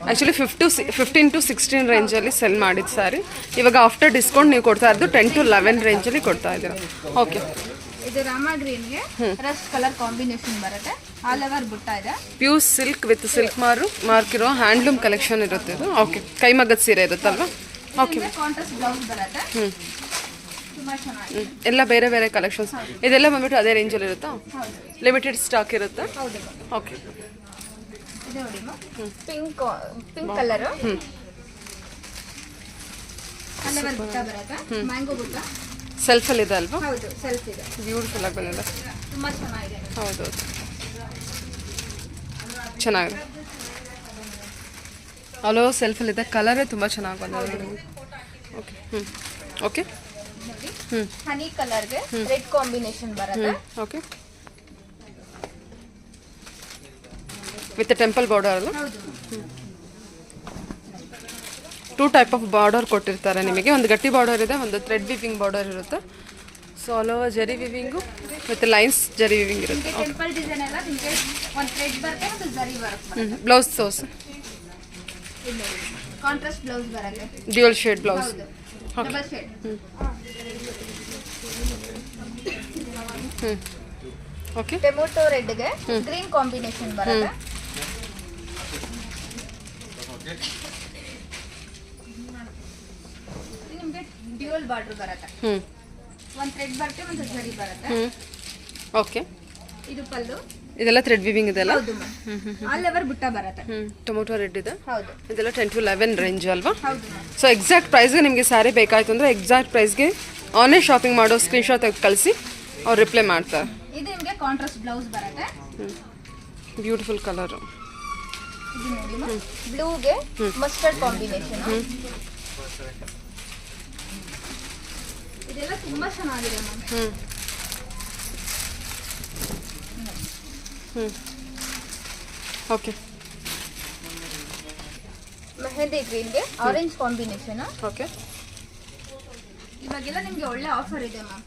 ಆ್ಯಕ್ಚುಲಿ 15 to 16 ರೇಂಜಲ್ಲಿ ಸೆಲ್ ಮಾಡಿದ್ದು ಸಾರಿ. ಇವಾಗ ಆಫ್ಟರ್ ಡಿಸ್ಕೌಂಟ್ ನೀವು ಕೊಡ್ತಾ ಇರೋದು 10 to 11 ರೇಂಜಲ್ಲಿ ಕೊಡ್ತಾ ಇದ್ದೀರಾ. ಓಕೆ. ಇದು ರಾಮ ಗ್ರೀನ್ಗೆ ರಸ್ಟ್ ಕಲರ್ ಕಾಂಬಿನೇಷನ್ ಬರುತ್ತೆ. ಆಲ್ ಓವರ್ ಬುಟ್ಟ ಇದೆ. Pure silk with silk mark ಇರೋ ಹ್ಯಾಂಡ್ಲೂಮ್ ಕಲೆಕ್ಷನ್ ಇರುತ್ತೆ ಇದು. ಓಕೆ. ಕೈಮಗ್ಗದ ಸೀರೆ ಇರುತ್ತಲ್ವಾ? ಓಕೆ. ಕಾಂಟ್ರಾಸ್ಟ್ ಬ್ಲೌಸ್ ಬರುತ್ತೆ. ತುಂಬಾ ಚೆನ್ನಾಗಿದೆ. ಎಲ್ಲ ಬೇರೆ ಬೇರೆ ಕಲೆಕ್ಷನ್ಸ್. ಇದೆಲ್ಲ ಬಂದ್ಬಿಟ್ಟು ಅದೇ ರೇಂಜಲ್ಲಿ ಇರುತ್ತಾ? ಲಿಮಿಟೆಡ್ ಸ್ಟಾಕ್ ಇರುತ್ತೆ. ಹೌದು. ಓಕೆ. ಇದು ನೋಡಿ ಪಿಂಕ್ ಕಲರ್. ಅಲ್ಲೇ ಬುಟ್ಟ ಬರುತ್ತೆ. ಮ್ಯಾಂಗೋ ಬುಟ್ಟ. ಸೆಲ್ಫಲ್ಲಿ ಇದೆ ಅಲ್ವಾ? ಹೌದು, ಸೆಲ್ಫ್ ಇದೆ. ಬ್ಯೂಟಿಫುಲ್ ಆಗಿ ಬಂದಿದೆ. ತುಂಬಾ ಚೆನ್ನಾಗಿದೆ. ಹೌದೌದು, ಚೆನ್ನಾಗಿದೆ. ಅಲೋ ಸೆಲ್ಫಲ್ಲಿ ಇದೆ. ಕಲರೇ ತುಂಬ ಚೆನ್ನಾಗಿ ಬಂದಿದೆ. ಓಕೆ. ಓಕೆ. ಹನಿ ಕಲರ್ಗೆ ರೆಡ್ ಕಾಂಬಿನೇಷನ್ ಬರುತ್ತೆ. ಓಕೆ. ವಿತ್ ಟೆಂಪಲ್ ಬಾರ್ಡರ್ ಅಲ್ಲ? ಟೂ ಟೈಪ್ ಆಫ್ ಬಾರ್ಡರ್ ಕೊಟ್ಟಿರ್ತಾರೆ ನಿಮಗೆ. ಒಂದು ಗಟ್ಟಿ ಬಾರ್ಡರ್ ಇದೆ, ಒಂದು ಥ್ರೆಡ್ ವಿವಿಂಗ್ ಬಾರ್ಡರ್ ಇರುತ್ತೆ. ಸೊ ಆಲ್ ಓವರ್ ಜರಿ ವಿವಿಂಗು ಮತ್ತು ಲೈನ್ಸ್ ಜರಿ ವಿವಿಂಗ್ ಇರುತ್ತೆ. ಟೆಂಪಲ್ ಡಿಸೈನ್ ಎಲ್ಲ ನಿಮಗೆ ಒಂದು ಥ್ರೆಡ್ ಬರುತ್ತೆ ಮತ್ತು ಜರಿ ಬರುತ್ತೆ. ಬ್ಲೌಸ್ ತೋರ್ಸು. ಕಾಂಟ್ರಾಸ್ಟ್ ಬ್ಲೌಸ್ ಬರುತ್ತೆ, dual shade blouse. Double shade. Okay. Tomato ರೆಡ್ಗೆ ಗ್ರೀನ್ ಕಾಂಬಿನೇಷನ್ ಬರುತ್ತೆ. ನಿಮಗೆ ಡ್ಯೂಯಲ್ ಬಾರ್ಡರ್ ಬರುತ್ತೆ. ಒಂದು ಥ್ರೆಡ್ ಬರುತ್ತೆ, ಒಂದು ಜರಿ ಬರುತ್ತೆ. ಓಕೆ. ಇದು ಪಲ್ಲು. ಇದೆಲ್ಲ ಥ್ರೆಡ್ ವಿವಿಂಗ್ ಇದೆಲ್ಲ. ಹೌದು ಮ್ಯಾಮ್. ಆಲ್ ಓವರ್ ಬುಟ್ಟ ಬರುತ್ತೆ. ಟೊಮೊಟೊ ರೆಡ್ ಇದೆ. ಹೌದು. ಇದೆಲ್ಲ 10 to 11 ರೇಂಜ್ ಅಲ್ವಾ? ಹೌದು ಮ್ಯಾಮ್. ಸೊ ಎಕ್ಸಾಕ್ಟ್ ಪ್ರೈಸ್ಗೆ ನಿಮಗೆ ಸ್ಯಾರಿ ಬೇಕಾಯಿತು ಅಂದರೆ ಎಕ್ಸಾಕ್ಟ್ ಪ್ರೈಸ್ಗೆ ಆನ್ಲೈನ್ ಶಾಪಿಂಗ್ ಮಾಡೋ ಸ್ಕ್ರೀನ್ಶಾಟ್ ತೆಗೆದು ಕಳಿಸಿ, ಅವ್ರು ರಿಪ್ಲೈ ಮಾಡ್ತಾರೆ. ಇದು ನಿಮಗೆ ಕಾಂಟ್ರಾಸ್ಟ್ ಬ್ಲೌಸ್ ಬರುತ್ತೆ. Beautiful colour. ಇದು ನೋಡಿ ಮ್ಯಾಮ್, ಬ್ಲೂಗೆ ಮಸ್ಟರ್ಡ್ ಕಾಂಬಿನೇಷನ್. ಇದೆಲ್ಲ ತುಂಬಾ ಚೆನ್ನಾಗಿದೆ ಮ್ಯಾಮ್. ಓಕೆ. ಮೆಹಂದಿ ಗ್ರೀನ್ಗೆ ಆರೆಂಜ್ ಕಾಂಬಿನೇಷನ್. ಓಕೆ. ಇವಾಗೆಲ್ಲ ನಿಮಗೆ ಒಳ್ಳೆ ಆಫರ್ ಇದೆ ಮ್ಯಾಮ್.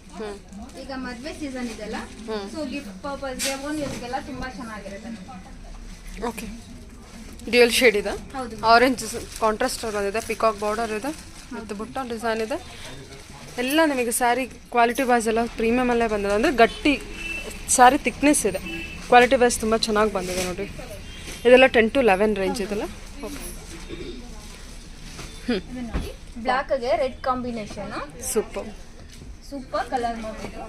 ಈಗ ಮದುವೆ ಸೀಸನ್ ಇದೆಲ್ಲ, ಸೊ ಗಿಫ್ಟ್ ಪರ್ಪಸ್ಗೆ ಓನ್ ಯೂಸ್ಗೆಲ್ಲ ತುಂಬಾ ಚೆನ್ನಾಗಿರುತ್ತೆ. ಓಕೆ. ಡ್ಯೂಯಲ್ ಶೇಡ್ ಇದೆ. ಹೌದು. ಆರೆಂಜ್ ಕಾಂಟ್ರಾಸ್ಟ್ ಬಂದಿದೆ, ಪಿಕಾಕ್ ಬಾರ್ಡರ್ ಇದೆ ಮತ್ತು ಬುಟ್ಟ ಡಿಸೈನ್ ಇದೆ. ಎಲ್ಲ ನಿಮಗೆ ಸ್ಯಾರಿ ಕ್ವಾಲಿಟಿ ವೈಸ್ ಎಲ್ಲ ಪ್ರೀಮಿಯಮಲ್ಲೇ ಬಂದಿದೆ, ಅಂದರೆ ಗಟ್ಟಿ ಸ್ಯಾರಿ ಥಿಕ್ನೆಸ್ ಇದೆ. ಕ್ವಾಲಿಟಿ ವೈಸ್ ತುಂಬ ಚೆನ್ನಾಗಿ ಬಂದಿದೆ ನೋಡಿ. ಇದೆಲ್ಲ 10 to 11 ರೇಂಜ್ ಇದೆಲ್ಲ. ಓಕೆ. ಇದು ನೋಡಿ, ಬ್ಲ್ಯಾಕ್ಗೆ red combination. Super super colour ನೋಡಿ ಇದು.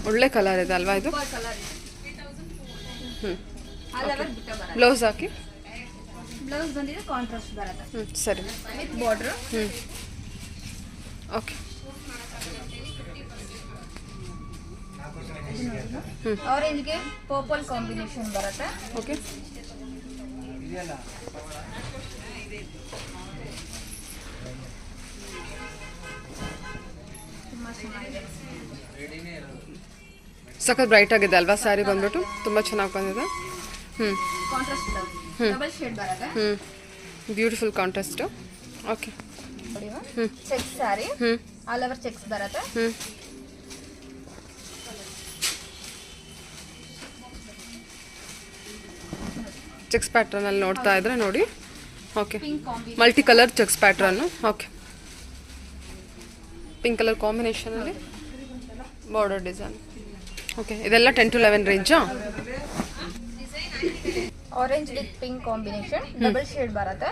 ಒಳ್ಳೆ ಕಲರ್ ಇದೆ ಅಲ್ವಾ ಇದು? ಸೂಪರ್ ಕಲರ್ ಇದೆ. ಆಲ್ ಓವರ್ ಬುಟ್ಟ ಬರುತ್ತೆ. ಬ್ಲೌಸ್ ಹಾಕಿ. ಬ್ಲೌಸ್ ಬಂದಿದೆ ಕಾಂಟ್ರಾಸ್ಟ್ ಬರುತ್ತೆ. ಸರಿ. With border. ಓಕೆ. ಆರೆಂಜ್ಗೆ ಪರ್ಪಲ್ ಕಾಂಬಿನೇಷನ್ ಬರುತ್ತೆ. ಓಕೆ. ತುಂಬಾ ಚೆನ್ನಾಗಿದೆ. ಸಖತ್ ಬ್ರೈಟ್ ಆಗಿದೆ ಅಲ್ವಾ ಸ್ಯಾರಿ ಬಂದ್ಬಿಟ್ಟು? ತುಂಬ ಚೆನ್ನಾಗಿ ಬಂದಿದೆ. ಕಾಂಟ್ರಾಸ್ಟ್ ಬ್ಲೌಸ್ ಡಬಲ್ ಶೇಡ್ ಬರುತ್ತೆ. Beautiful contrast. ಓಕೆ. ನೋಡಿ checks saree, all over checks ಬರುತ್ತೆ. ಚೆಕ್ಸ್ ಪ್ಯಾಟ್ರನಲ್ಲಿ ನೋಡ್ತಾ ಇದ್ರೆ ನೋಡಿ. Okay. Pink combination. Multi colour checks ಪ್ಯಾಟ್ರನ್ನು. ಓಕೆ. ಪಿಂಕ್ ಕಲರ್ ಕಾಂಬಿನೇಷನಲ್ಲಿ ಬಾರ್ಡರ್ ಡಿಸೈನ್. ಓಕೆ. ಇದೆಲ್ಲ 10 to 11 ರೇಂಜಾ? Orange with pink combination double shade ಬರುತ್ತೆ.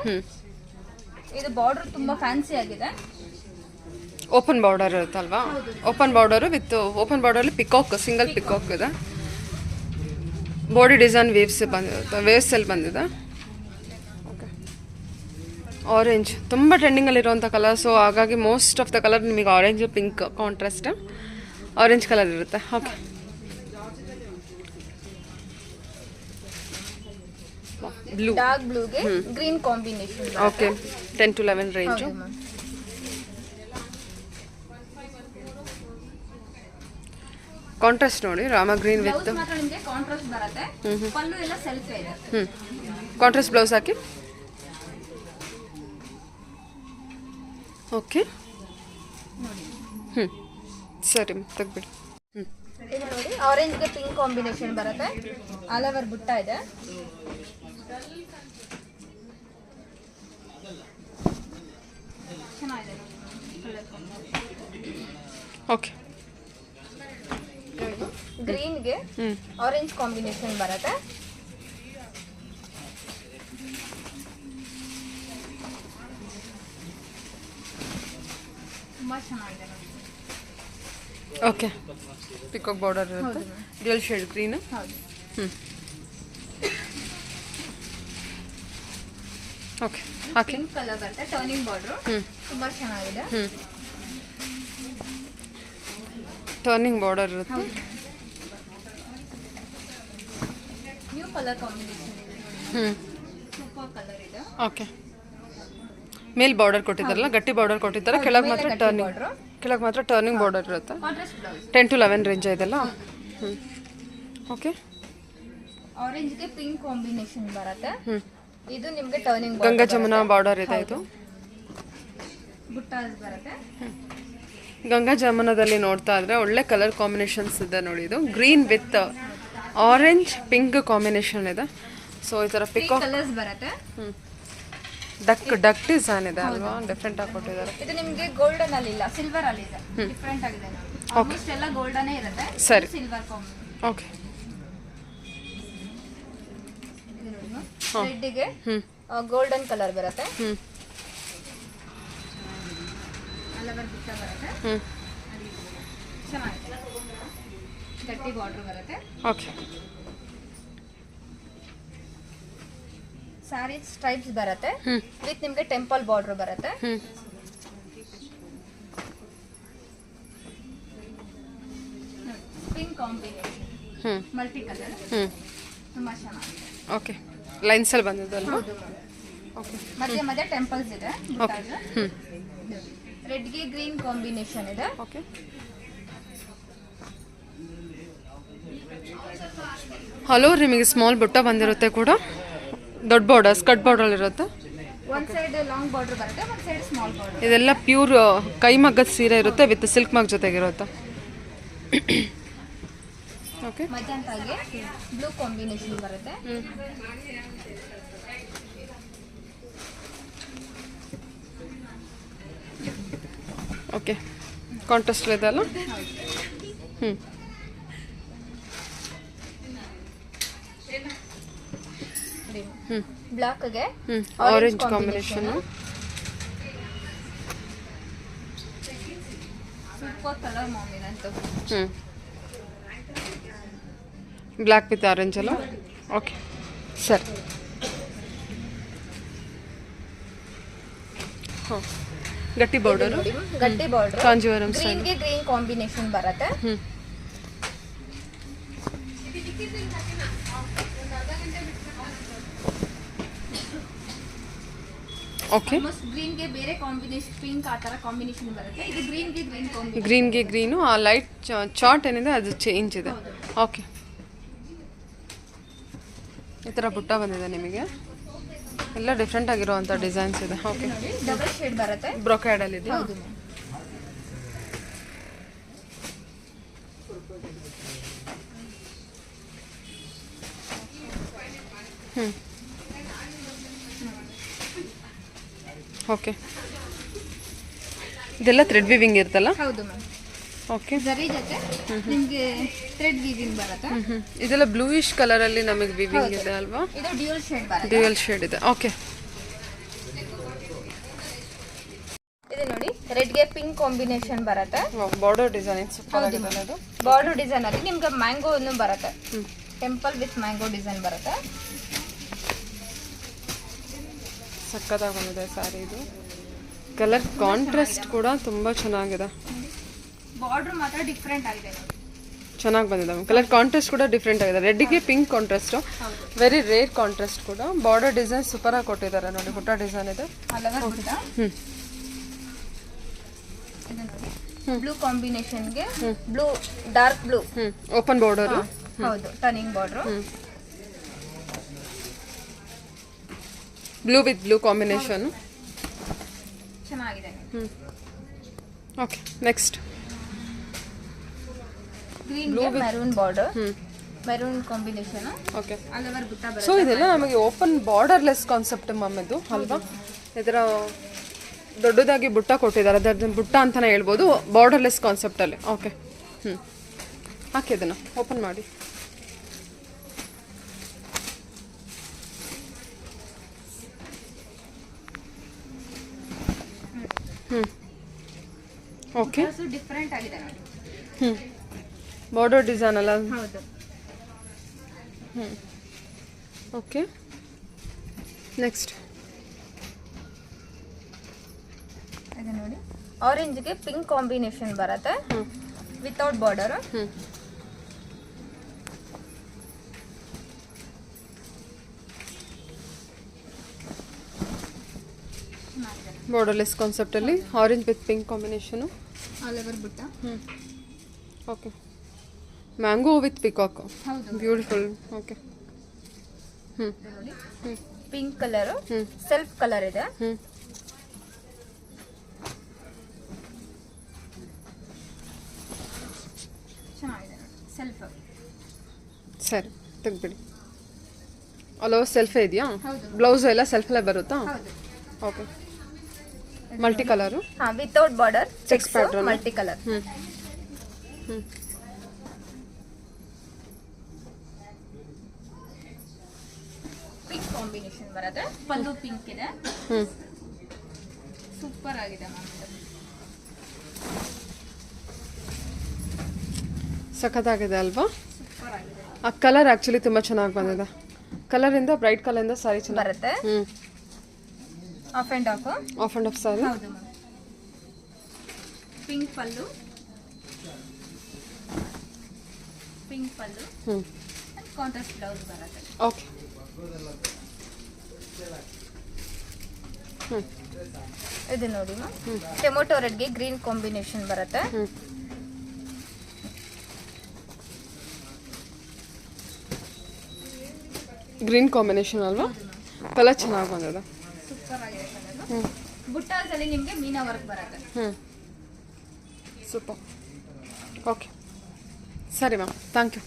ಇದು ಬಾರ್ಡರ್ ತುಂಬಾ ಫ್ಯಾನ್ಸಿ ಆಗಿದೆ. ಓಪನ್ ಬಾರ್ಡರ್ ಇರುತ್ತಲ್ವಾ? ಓಪನ್ ಬಾರ್ಡರು ವಿತ್ ಓಪನ್ ಬಾರ್ಡರಲ್ಲಿ ಪಿಕಾಕ್, ಸಿಂಗಲ್ ಪಿಕಾಕ್ ಇದೆ. ಬಾಡಿ ಡಿಸೈನ್ ವೇವ್ಸ್ ಬಂದಿರುತ್ತೆ, ವೇವ್ಸಲ್ಲಿ ಬಂದಿದೆ. ಓಕೆ. ಆರೆಂಜ್ ತುಂಬ ಟ್ರೆಂಡಿಂಗಲ್ಲಿರುವಂಥ ಕಲರ್, ಸೊ ಹಾಗಾಗಿ ಮೋಸ್ಟ್ ಆಫ್ ದ ಕಲರ್ ನಿಮಗೆ orange pink contrast orange colour ಇರುತ್ತೆ. ಓಕೆ. ಬ್ಲೂ. ಡಾರ್ಕ್ ಬ್ಲೂಗೆ green combination. Okay. 10 to 11 range. Contrast ನೋಡಿ, ರಾಮ ಗ್ರೀನ್ ವಿತ್. ಬ್ಲೌಸ್ ಮಾತ್ರ ನಿಮಗೆ ಕಾಂಟ್ರಾಸ್ಟ್ ಬರುತ್ತೆ. ಪಲ್ಲು ಎಲ್ಲ ಸೆಲ್ಫ್ ಇದೆ. ಕಾಂಟ್ರಾಸ್ಟ್ ಬ್ಲೌಸ್ ಹಾಕಿ. ಓಕೆ. ಸರಿ ತೆಗ್ಬಿಡಿ. ಇದು ನೋಡಿ, ಆರೆಂಜ್ಗೆ ಪಿಂಕ್ ಕಾಂಬಿನೇಷನ್ ಬರುತ್ತೆ. ಆಲ್ ಓವರ್ ಬುಟ್ಟ ಇದೆ. ಚೆನ್ನಾಗಿದೆ. ಓಕೆ. ಗ್ರೀನ್ಗೆ ಆರೆಂಜ್ ಕಾಂಬಿನೇಷನ್ ಬರುತ್ತೆ. ತುಂಬಾ ಚೆನ್ನಾಗಿದೆ. ಓಕೆ. ಪಿಕಾಕ್ ಬಾರ್ಡರ್ ಇರುತ್ತೆ, ಡ್ಯೂಯಲ್ ಶೇಡ್ ಗ್ರೀನ್. ಹೌದು. ಓಕೆ. ಹಾಕಿ. ಪಿಂಕ್ ಕಲರ್ ಬರುತ್ತೆ, ಟರ್ನಿಂಗ್ ಬಾರ್ಡರ್. ತುಂಬಾ ಚೆನ್ನಾಗಿದೆ. ಟರ್ನಿಂಗ್ ಬಾರ್ಡರ್ ಇರುತ್ತೆ. ನ್ಯೂ ಕಲರ್ ಕಾಂಬಿನೇಷನ್ ಇದೆ. ಸೂಪರ್ ಕಲರ್ ಇದೆ. ಓಕೆ. ಮೇಲ್ ಬಾರ್ಡರ್ ಕೊಟ್ಟಿದ್ದಾರಲ್ಲ, ಗಟ್ಟಿ ಬಾರ್ಡರ್ ಕೊಟ್ಟಿದ್ದಾರೆ, ಕೆಳಗೆ ಮಾತ್ರ ಟರ್ನಿಂಗ್, ಕೆಳಗೆ ಮಾತ್ರ ಟರ್ನಿಂಗ್ ಬಾರ್ಡರ್ ಇರುತ್ತೆ. Contrast blouse. 10 to 11 ರೇಂಜ್ ಇದೆಲ್ಲ. ಓಕೆ. ಆರೆಂಜ್ಗೆ ಪಿಂಕ್ ಕಾಂಬಿನೇಷನ್ ಬರುತ್ತೆ. ಇದು ನಿಮ್ಗೆ ಟರ್ನಿಂಗ್ ಗಂಗಾ ಜಮುನಾ ಬಾರ್ಡರ್ ಇದೆ ಇದು. ಬುಟ್ಟಾಸ್ ಬರುತ್ತೆ. ಗಂಗಾ ಜಮುನದಲ್ಲಿ ನೋಡ್ತಾ ಇದ್ರೆ ಒಳ್ಳೆ ಕಲರ್ ಕಾಂಬಿನೇಷನ್ಸ್ ಇದೆ ನೋಡಿ. ಇದು green with orange pink combination ಇದೆ. ಸೊ ಈ ಥರ ಪಿಕಾಕ್ ಕಲರ್ಸ್ ಬರುತ್ತೆ. ಡಕ್ ಡಿಸೈನ್ ಇದೆ ಅಲ್ವಾ, ಡಿಫ್ರೆಂಟ್ ಆಗಿ ಕೊಟ್ಟಿದ್ದಾರೆ. ಇದು ನಿಮ್ಗೆ ಗೋಲ್ಡನ್ ಅಲ್ಲಿ ಇಲ್ಲ, ಸಿಲ್ವರ್ ಅಲ್ಲಿ ಇದೆ. ಡಿಫ್ರೆಂಟ್ ಆಗಿದೆ. ಆಲ್ಮೋಸ್ಟ್ ಎಲ್ಲ ಗೋಲ್ಡನ್ ಇರುತ್ತೆ. ಸರಿ, ಸಿಲ್ವರ್ ಕಾಂಬಿನೇಷನ್. ಓಕೆ. ಇದು ನೋಡಿ ರೆಡ್ ಗೆ ಗೋಲ್ಡನ್ ಕಲರ್ ಬರುತ್ತೆ. ಅಲ್ಲವರ್ ಬುಟ್ಟ ಬರುತ್ತೆ. ಚೆನ್ನಾಗಿದೆ. ಗಟ್ಟಿ ಬಾರ್ಡರ್ ಬರುತ್ತೆ. ಓಕೆ. ಸಾರಿ ಸ್ಟ್ರೈಪ್ಸ್ ಬರುತ್ತೆ ವಿತ್ ನಿಮ್ಗೆ ಟೆಂಪಲ್ ಬಾರ್ಡರ್ ಬರುತ್ತೆ. ಪಿಂಕ್ ಕಾಂಬಿನೇಷನ್, ಮಲ್ಟಿ ಕಲರ್, ತುಂಬಾ ಚೆನ್ನಾಗಿದೆ. ಓಕೆ, ಲೈನ್ಸ್ ಅಲ್ಲಿ ಬಂದಿದ್ದಲ್ಲ. ಓಕೆ, ಮಧ್ಯೆ ಮಧ್ಯೆ ಟೆಂಪಲ್ಸ್ ಇದೆ. ರೆಡ್ ಗೆ ಗ್ರೀನ್ ಕಾಂಬಿನೇಷನ್ ಇದೆ. ಓಕೆ. ಹಲೋ, ನಿಮಗೆ ಸ್ಮಾಲ್ ಬುಟ್ಟ ಬಂದಿರುತ್ತೆ ಕೂಡ, ದೊಡ್ಡ ಬಾರ್ಡರ್ ಸ್ಕರ್ಟ್ ಬಾರ್ಡರ್ ಇರುತ್ತೆ. ಒಂದ್ ಸೈಡ್ ಲಾಂಗ್ ಬಾರ್ಡರ್ ಬರುತ್ತೆ, ಒಂದ್ ಸೈಡ್ ಸ್ಮಾಲ್ ಬಾರ್ಡರ್. ಇದೆಲ್ಲ ಪ್ಯೂರ್ ಕೈಮಗ್ಗದ ಸೀರೆ ಇರುತ್ತೆ ವಿತ್ ಸಿಲ್ಕ್ ಮಗ್ ಜೊತೆಗಿರುತ್ತೆ. ಓಕೆ. ಮಜಂತಾಗೆ ಬ್ಲೂ ಕಾಂಬಿನೇಷನ್ ಬರುತ್ತೆ. ಓಕೆ, ಕಾಂಟ್ರಾಸ್ಟ್ ಇದೆ ಅಲ್ಲ. ಬ್ಲಾಕ್ ಗೆ ಆರೆಂಜ್ ಕಾಂಬಿನೇಷನ್. ಸೂಪರ್ ಕಲರ್ ಮಾಮಿನ್ ಅಂತ. ಬ್ಲ್ಯಾಕ್ ವಿತ್ ಆರೆಂಜ್ ಅಲ್ಲ. ಓಕೆ, ಸರಿ. ಹಾಂ, ಗಟ್ಟಿ ಬಾರ್ಡರ್, ಗಟ್ಟಿ ಬಾರ್ಡರ್, ಕಾಂಜೀವರಂ ಗ್ರೀನ್ ಗೆ ಗ್ರೀನ್ ಕಾಂಬಿನೇಷನ್ ಬರುತ್ತೆ. ಓಕೆ. ಗ್ರೀನ್ ಗೆ ಬೇರೆ ಕಾಂಬಿನೇಷನ್, ಪಿಂಕ್ ಆ ತರ ಕಾಂಬಿನೇಷನ್ ಬರುತ್ತೆ. ಇದು ಗ್ರೀನ್ ಗೆ ಗ್ರೀನ್ ಕಾಂಬಿನೇಷನ್. ಗ್ರೀನ್ಗೆ ಗ್ರೀನು, ಆ ಲೈಟ್ ಚಾರ್ಟ್ ಏನಿದೆ ಅದು ಚೇಂಜ್ ಇದೆ. ಓಕೆ, ಈ ಥರ ಬುಟ್ಟ ಬಂದಿದೆ ನಿಮಗೆ. ಎಲ್ಲ ಡಿಫ್ರೆಂಟ್ ಆಗಿರುವಂಥ ಡಿಸೈನ್ಸ್ ಇದೆ. ಓಕೆ, ಡಬಲ್ ಶೇಡ್ ಬರುತ್ತೆ. ಬ್ರೊಕ್ಯಾಡಲ್ಲಿ ಇದೆ. ಹೌದು. ಓಕೆ, ಇದೆಲ್ಲ ಥ್ರೆಡ್ ವಿವಿಂಗ್ ಇರುತ್ತಲ್ಲ. ಹೌದು ಮ್ಯಾಮ್. ಓಕೆ, ಜರಿ ಜೊತೆ ನಿಮಗೆ ಥ್ರೆಡ್ ವೀವಿಂಗ್ ಬರುತ್ತೆ. ಇದೆಲ್ಲ ಬ್ಲೂಯಿಶ್ ಕಲರ್ ಅಲ್ಲಿ ನಮಗೆ ವಿವಿಂಗ್ ಇದೆ ಅಲ್ವಾ. ಇದು ಡ್ಯೂಯಲ್ ಶೇಡ್ ಬರುತ್ತೆ. ಡ್ಯೂಯಲ್ ಶೇಡ್ ಇದೆ. ಓಕೆ, ಇದು ನೋಡಿ ರೆಡ್ ಗೆ ಪಿಂಕ್ ಕಾಂಬಿನೇಷನ್ ಬರುತ್ತೆ. ಬಾರ್ಡರ್ ಡಿಸೈನ್ ಸೂಪರ್ ಆಗಿದೆ ಅದು. ಬಾರ್ಡರ್ ಡಿಸೈನ್ ಅಲ್ಲಿ ನಿಮ್ಗೆ ಮ್ಯಾಂಗೋ ಅನ್ನು ಬರುತ್ತೆ. ಟೆಂಪಲ್ ವಿತ್ ಮ್ಯಾಂಗೋ ಡಿಸೈನ್ ಬರುತ್ತೆ. ಸಕ್ಕತ್ತಾಗಿ ಬಂದಿದೆ ಸ್ಯಾರಿ. ಇದು ಕಲರ್ ಕಾಂಟ್ರಾಸ್ಟ್ ಕೂಡ ತುಂಬಾ ಚೆನ್ನಾಗಿದೆ. ಬಾರ್ಡರ್ ಮಾತ್ರ ಡಿಫ್ರೆಂಟ್ ಆಗಿದೆ. ಚೆನ್ನಾಗಿ ಬಂದಿದೆ. ಕಲರ್ ಕಾಂಟ್ರಾಸ್ಟ್ ಕೂಡ ಡಿಫ್ರೆಂಟ್ ಆಗಿದೆ. ರೆಡ್ಗೆ pink contrast, very rare contrast ಕೂಡ. ಬಾರ್ಡರ್ ಡಿಸೈನ್ ಸೂಪರ್ ಆಗಿ ಕೊಟ್ಟಿದ್ದಾರೆ ನೋಡಿ. ಬುಟ್ಟ ಡಿಸೈನ್ ಇದೆ. ಬ್ಲೂ ಕಾಂಬಿನೇಷನ್ ಗೆ blue, dark blue, open border. ಹೌದು, turning border. Blue with blue combination ಚೆನ್ನಾಗಿದೆ. ಓಕೆ, ನೆಕ್ಸ್ಟ್ ಗ್ರೀನ್ ಗೆ maroon border, maroon combination. Okay, all over ಬುಟ್ಟ ಬರುತ್ತೆ. ಸೊ ಇದೆಲ್ಲ ನಮಗೆ ಓಪನ್ ಬಾರ್ಡರ್ಲೆಸ್ ಕಾನ್ಸೆಪ್ಟ್ ಮ್ಯಾಮ್ ಇದು ಅಲ್ವಾ. ಇದರ ದೊಡ್ಡದಾಗಿ ಬುಟ್ಟ ಕೊಟ್ಟಿದ್ದಾರೆ, ಅದರ ಬುಟ್ಟ ಅಂತಾನೆ ಹೇಳ್ಬೋದು, ಬಾರ್ಡರ್ಲೆಸ್ ಕಾನ್ಸೆಪ್ಟಲ್ಲಿ. ಓಕೆ, ಹಾಕಿ ಅದನ್ನು ಓಪನ್ ಮಾಡಿ. ಓಕೆ, ಡಿಫ್ರೆಂಟ್ ಆಗಿದೆ ನೋಡಿ. ಬಾರ್ಡರ್ ಡಿಸೈನ್ ಅಲ್ಲ. ಹೌದು. ಓಕೆ, ನೆಕ್ಸ್ಟ್ ಇದು ನೋಡಿ ಆರೆಂಜ್ ಗೆ ಪಿಂಕ್ ಕಾಂಬಿನೇಷನ್ ಬರುತ್ತೆ ವಿತೌಟ್ ಬಾರ್ಡರ್. ಬಾರ್ಡರ್ಲೆಸ್ ಕಾನ್ಸೆಪ್ಟಲ್ಲಿ orange with pink combination. All over ಬುಟ್ಟ. ಓಕೆ, ಮ್ಯಾಂಗೋ ವಿತ್ ಪಿಕಾಕ್, ಹೌದು. ಬ್ಯೂಟಿಫುಲ್. ಓಕೆ, ನೋಡಿ ಪಿಂಕ್ ಕಲರ್ ಸೆಲ್ಫ್ ಕಲರ್ ಇದೆ. ಚೆನ್ನಾಗಿದೆ ಸೆಲ್ಫ್. ಸರಿ ತೆಗ್ಬಿಡಿ. ಅಲೋ ಸೆಲ್ಫೇ ಇದೆಯಾ? ಹೌದು. ಬ್ಲೌಸು ಎಲ್ಲ ಸೆಲ್ಫಲ್ಲೇ ಬರುತ್ತಾ? ಹೌದು. ಓಕೆ. Multi colour? ಹಾಂ, without border checks pattern. Multi colour. Pink combination ಬರುತ್ತೆ. ಪಲ್ಲು ಪಿಂಕ್ ಇದೆ. ಸೂಪರ್ ಆಗಿದೆ ಮ್ಯಾಮ್. ಸಖತ್ತಾಗಿದೆ ಅಲ್ವಾ? ಸೂಪರ್ ಆಗಿದೆ. ಆ ಕಲರ್ ಆ್ಯಕ್ಚುಲಿ ತುಂಬ ಚೆನ್ನಾಗಿ ಬಂದಿದೆ. ಕಲರಿಂದ ಬ್ರೈಟ್ ಕಲರಿಂದ ಸಾರಿ ಚೆನ್ನಾಗಿ ಬರುತ್ತೆ. Half and half. Half and half saree. ಹೌದು ಮ್ಯಾಮ್. ಪಿಂಕ್ ಪಲ್ಲು, ಪಿಂಕ್ ಪಲ್ಲು, ಕಾಂಟ್ರಾಸ್ಟ್ ಬ್ಲೌಸ್ ಬರುತ್ತೆ. ಓಕೆ. ಇದು ನೋಡಿ ಮ್ಯಾಮ್, ಟೊಮೊಟೊ ರೆಡ್ಗೆ ಗ್ರೀನ್ ಕಾಂಬಿನೇಷನ್ ಬರುತ್ತೆ. ಗ್ರೀನ್ ಕಾಂಬಿನೇಷನ್ ಅಲ್ವಾ? ಕಲರ್ ಚೆನ್ನಾಗಿ ಬಂದಿದೆ. ಸೂಪರ್ ಆಗಿದೆ ಕಲರ್. ಬುಟ್ಟಾಸ್ ಅಲ್ಲಿ ನಿಮಗೆ ಮೀನಾ ವರ್ಕ್ ಬರುತ್ತೆ. ಸೂಪರ್. ಓಕೆ ಸರಿ ಮ್ಯಾಮ್, ಥ್ಯಾಂಕ್ ಯು.